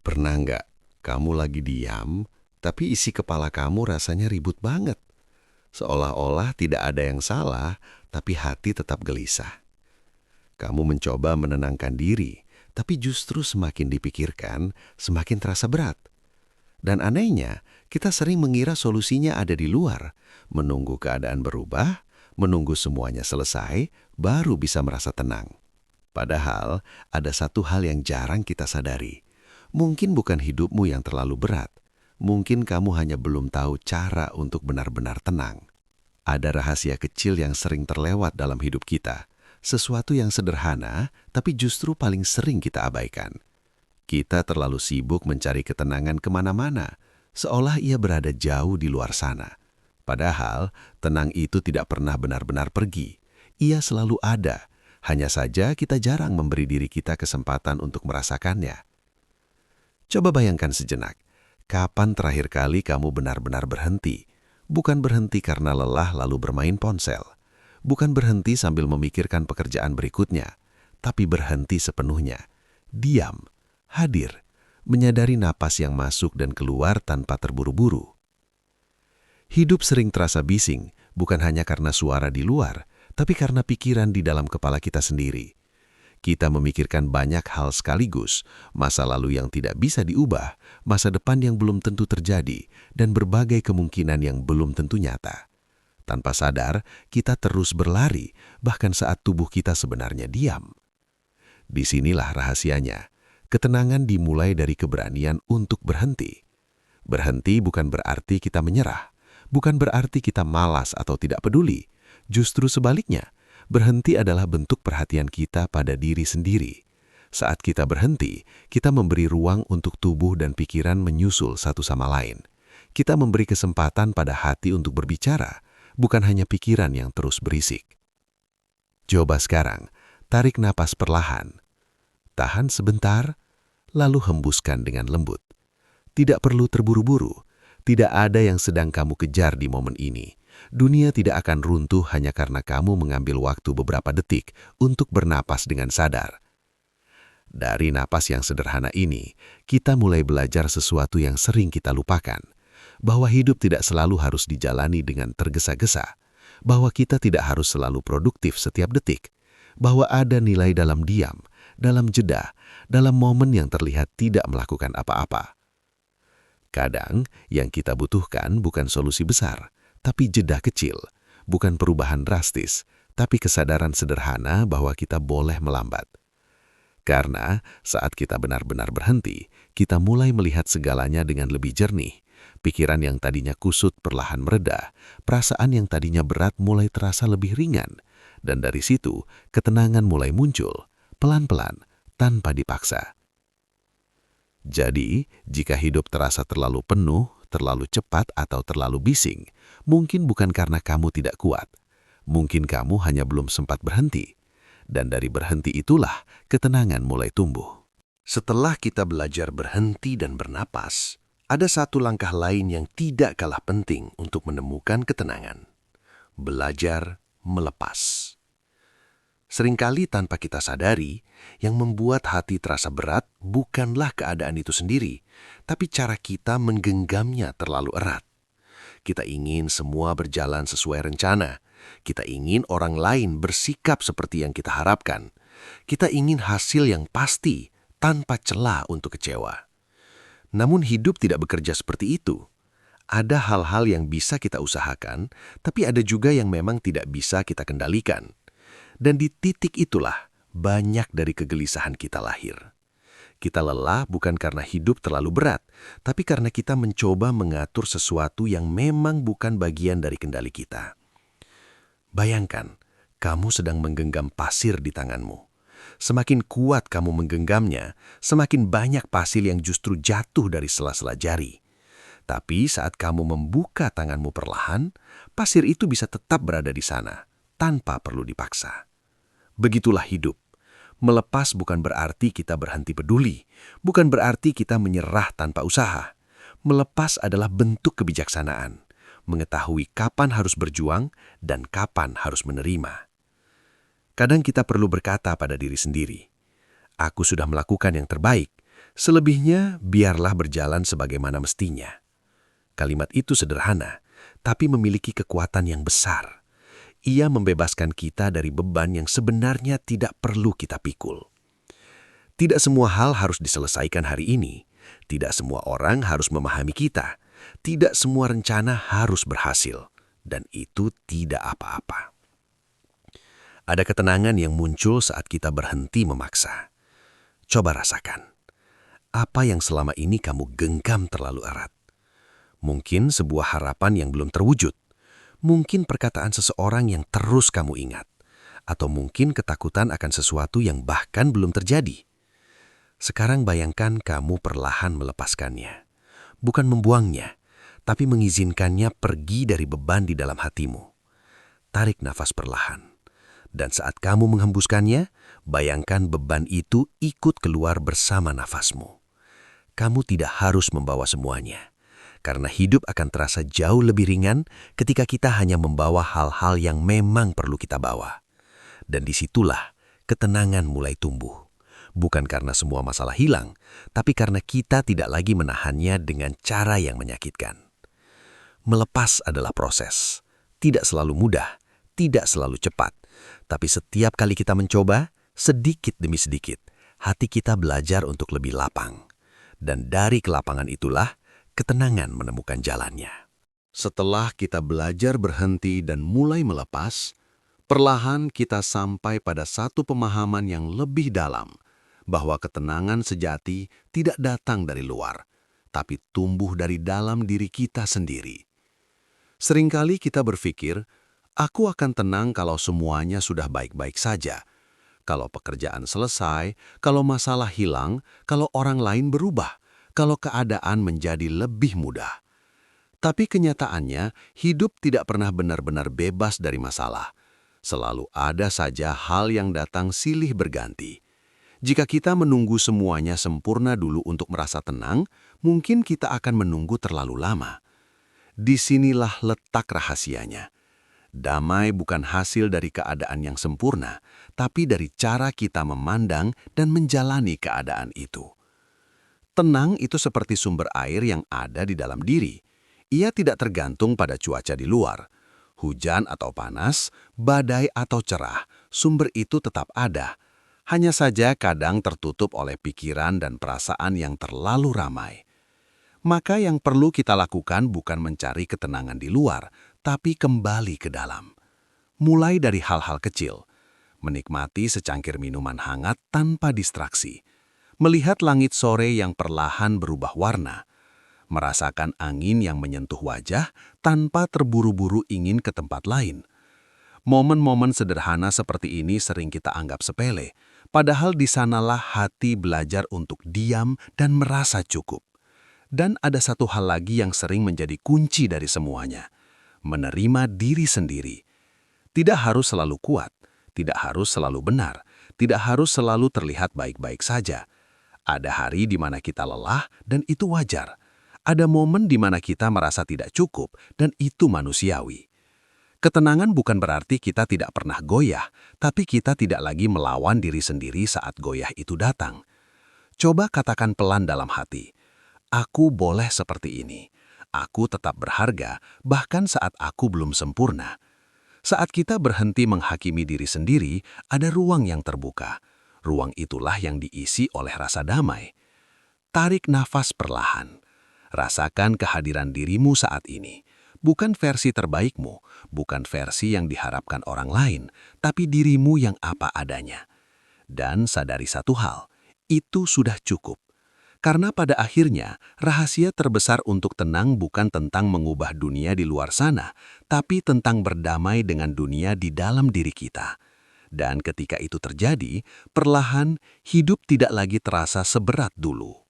Pernah nggak kamu lagi diam, tapi isi kepala kamu rasanya ribut banget? Seolah-olah tidak ada yang salah, tapi hati tetap gelisah. Kamu mencoba menenangkan diri, tapi justru semakin dipikirkan, semakin terasa berat. Dan anehnya, kita sering mengira solusinya ada di luar, menunggu keadaan berubah, menunggu semuanya selesai, baru bisa merasa tenang. Padahal, ada satu hal yang jarang kita sadari. Mungkin bukan hidupmu yang terlalu berat. Mungkin kamu hanya belum tahu cara untuk benar-benar tenang. Ada rahasia kecil yang sering terlewat dalam hidup kita. Sesuatu yang sederhana, tapi justru paling sering kita abaikan. Kita terlalu sibuk mencari ketenangan kemana-mana, seolah ia berada jauh di luar sana. Padahal, tenang itu tidak pernah benar-benar pergi. Ia selalu ada, hanya saja kita jarang memberi diri kita kesempatan untuk merasakannya. Coba bayangkan sejenak, kapan terakhir kali kamu benar-benar berhenti? Bukan berhenti karena lelah lalu bermain ponsel. Bukan berhenti sambil memikirkan pekerjaan berikutnya, tapi berhenti sepenuhnya. Diam, hadir, menyadari napas yang masuk dan keluar tanpa terburu-buru. Hidup sering terasa bising, bukan hanya karena suara di luar, tapi karena pikiran di dalam kepala kita sendiri. Kita memikirkan banyak hal sekaligus, masa lalu yang tidak bisa diubah, masa depan yang belum tentu terjadi, dan berbagai kemungkinan yang belum tentu nyata. Tanpa sadar, kita terus berlari, bahkan saat tubuh kita sebenarnya diam. Disinilah rahasianya. Ketenangan dimulai dari keberanian untuk berhenti. Berhenti bukan berarti kita menyerah, bukan berarti kita malas atau tidak peduli. Justru sebaliknya, berhenti adalah bentuk perhatian kita pada diri sendiri. Saat kita berhenti, kita memberi ruang untuk tubuh dan pikiran menyusul satu sama lain. Kita memberi kesempatan pada hati untuk berbicara, bukan hanya pikiran yang terus berisik. Coba sekarang, tarik napas perlahan. Tahan sebentar, lalu hembuskan dengan lembut. Tidak perlu terburu-buru, tidak ada yang sedang kamu kejar di momen ini. Dunia tidak akan runtuh hanya karena kamu mengambil waktu beberapa detik untuk bernapas dengan sadar. Dari napas yang sederhana ini, kita mulai belajar sesuatu yang sering kita lupakan. Bahwa hidup tidak selalu harus dijalani dengan tergesa-gesa. Bahwa kita tidak harus selalu produktif setiap detik. Bahwa ada nilai dalam diam, dalam jeda, dalam momen yang terlihat tidak melakukan apa-apa. Kadang, yang kita butuhkan bukan solusi besar, tapi jeda kecil, bukan perubahan drastis, tapi kesadaran sederhana bahwa kita boleh melambat. Karena saat kita benar-benar berhenti, kita mulai melihat segalanya dengan lebih jernih. Pikiran yang tadinya kusut perlahan mereda, perasaan yang tadinya berat mulai terasa lebih ringan, dan dari situ ketenangan mulai muncul, pelan-pelan, tanpa dipaksa. Jadi, jika hidup terasa terlalu penuh, terlalu cepat atau terlalu bising, mungkin bukan karena kamu tidak kuat. Mungkin kamu hanya belum sempat berhenti. Dan dari berhenti itulah ketenangan mulai tumbuh. Setelah kita belajar berhenti dan bernapas, ada satu langkah lain yang tidak kalah penting untuk menemukan ketenangan. Belajar melepas. Seringkali tanpa kita sadari, yang membuat hati terasa berat bukanlah keadaan itu sendiri, tapi cara kita menggenggamnya terlalu erat. Kita ingin semua berjalan sesuai rencana. Kita ingin orang lain bersikap seperti yang kita harapkan. Kita ingin hasil yang pasti, tanpa celah untuk kecewa. Namun hidup tidak bekerja seperti itu. Ada hal-hal yang bisa kita usahakan, tapi ada juga yang memang tidak bisa kita kendalikan. Dan di titik itulah banyak dari kegelisahan kita lahir. Kita lelah bukan karena hidup terlalu berat, tapi karena kita mencoba mengatur sesuatu yang memang bukan bagian dari kendali kita. Bayangkan, kamu sedang menggenggam pasir di tanganmu. Semakin kuat kamu menggenggamnya, semakin banyak pasir yang justru jatuh dari sela-sela jari. Tapi saat kamu membuka tanganmu perlahan, pasir itu bisa tetap berada di sana, tanpa perlu dipaksa. Begitulah hidup. Melepas bukan berarti kita berhenti peduli, bukan berarti kita menyerah tanpa usaha. Melepas adalah bentuk kebijaksanaan, mengetahui kapan harus berjuang dan kapan harus menerima. Kadang kita perlu berkata pada diri sendiri, "Aku sudah melakukan yang terbaik, Selebihnya, biarlah berjalan sebagaimana mestinya. Kalimat itu sederhana, tapi memiliki kekuatan yang besar. Ia membebaskan kita dari beban yang sebenarnya tidak perlu kita pikul. Tidak semua hal harus diselesaikan hari ini. Tidak semua orang harus memahami kita. Tidak semua rencana harus berhasil. Dan itu tidak apa-apa. Ada ketenangan yang muncul saat kita berhenti memaksa. Coba rasakan. Apa yang selama ini kamu genggam terlalu erat? Mungkin sebuah harapan yang belum terwujud. Mungkin perkataan seseorang yang terus kamu ingat. Atau mungkin ketakutan akan sesuatu yang bahkan belum terjadi. Sekarang bayangkan kamu perlahan melepaskannya. Bukan membuangnya, tapi mengizinkannya pergi dari beban di dalam hatimu. Tarik nafas perlahan. Dan saat kamu menghembuskannya, bayangkan beban itu ikut keluar bersama nafasmu. Kamu tidak harus membawa semuanya. Karena hidup akan terasa jauh lebih ringan ketika kita hanya membawa hal-hal yang memang perlu kita bawa. Dan disitulah ketenangan mulai tumbuh. Bukan karena semua masalah hilang, tapi karena kita tidak lagi menahannya dengan cara yang menyakitkan. Melepas adalah proses. Tidak selalu mudah, tidak selalu cepat. Tapi setiap kali kita mencoba, sedikit demi sedikit, hati kita belajar untuk lebih lapang. Dan dari kelapangan itulah, ketenangan menemukan jalannya. Setelah kita belajar berhenti dan mulai melepas, perlahan kita sampai pada satu pemahaman yang lebih dalam, bahwa ketenangan sejati tidak datang dari luar, tapi tumbuh dari dalam diri kita sendiri. Seringkali kita berpikir, aku akan tenang kalau semuanya sudah baik-baik saja. Kalau pekerjaan selesai, kalau masalah hilang, kalau orang lain berubah, kalau keadaan menjadi lebih mudah. Tapi kenyataannya, hidup tidak pernah benar-benar bebas dari masalah. Selalu ada saja hal yang datang silih berganti. Jika kita menunggu semuanya sempurna dulu untuk merasa tenang, mungkin kita akan menunggu terlalu lama. Disinilah letak rahasianya. Damai bukan hasil dari keadaan yang sempurna, tapi dari cara kita memandang dan menjalani keadaan itu. Tenang itu seperti sumber air yang ada di dalam diri. Ia tidak tergantung pada cuaca di luar. Hujan atau panas, badai atau cerah, sumber itu tetap ada. Hanya saja kadang tertutup oleh pikiran dan perasaan yang terlalu ramai. Maka yang perlu kita lakukan bukan mencari ketenangan di luar, tapi kembali ke dalam. Mulai dari hal-hal kecil. Menikmati secangkir minuman hangat tanpa distraksi. Melihat langit sore yang perlahan berubah warna. Merasakan angin yang menyentuh wajah tanpa terburu-buru ingin ke tempat lain. Momen-momen sederhana seperti ini sering kita anggap sepele, padahal di sanalah hati belajar untuk diam dan merasa cukup. Dan ada satu hal lagi yang sering menjadi kunci dari semuanya. Menerima diri sendiri. Tidak harus selalu kuat, tidak harus selalu benar, tidak harus selalu terlihat baik-baik saja. Ada hari di mana kita lelah dan itu wajar. Ada momen di mana kita merasa tidak cukup dan itu manusiawi. Ketenangan bukan berarti kita tidak pernah goyah, tapi kita tidak lagi melawan diri sendiri saat goyah itu datang. Coba katakan pelan dalam hati, aku boleh seperti ini. Aku tetap berharga, bahkan saat aku belum sempurna. Saat kita berhenti menghakimi diri sendiri, ada ruang yang terbuka. Ruang itulah yang diisi oleh rasa damai. Tarik nafas perlahan. Rasakan kehadiran dirimu saat ini. Bukan versi terbaikmu, bukan versi yang diharapkan orang lain, tapi dirimu yang apa adanya. Dan sadari satu hal, itu sudah cukup. Karena pada akhirnya, rahasia terbesar untuk tenang bukan tentang mengubah dunia di luar sana, tapi tentang berdamai dengan dunia di dalam diri kita. Dan ketika itu terjadi, perlahan hidup tidak lagi terasa seberat dulu.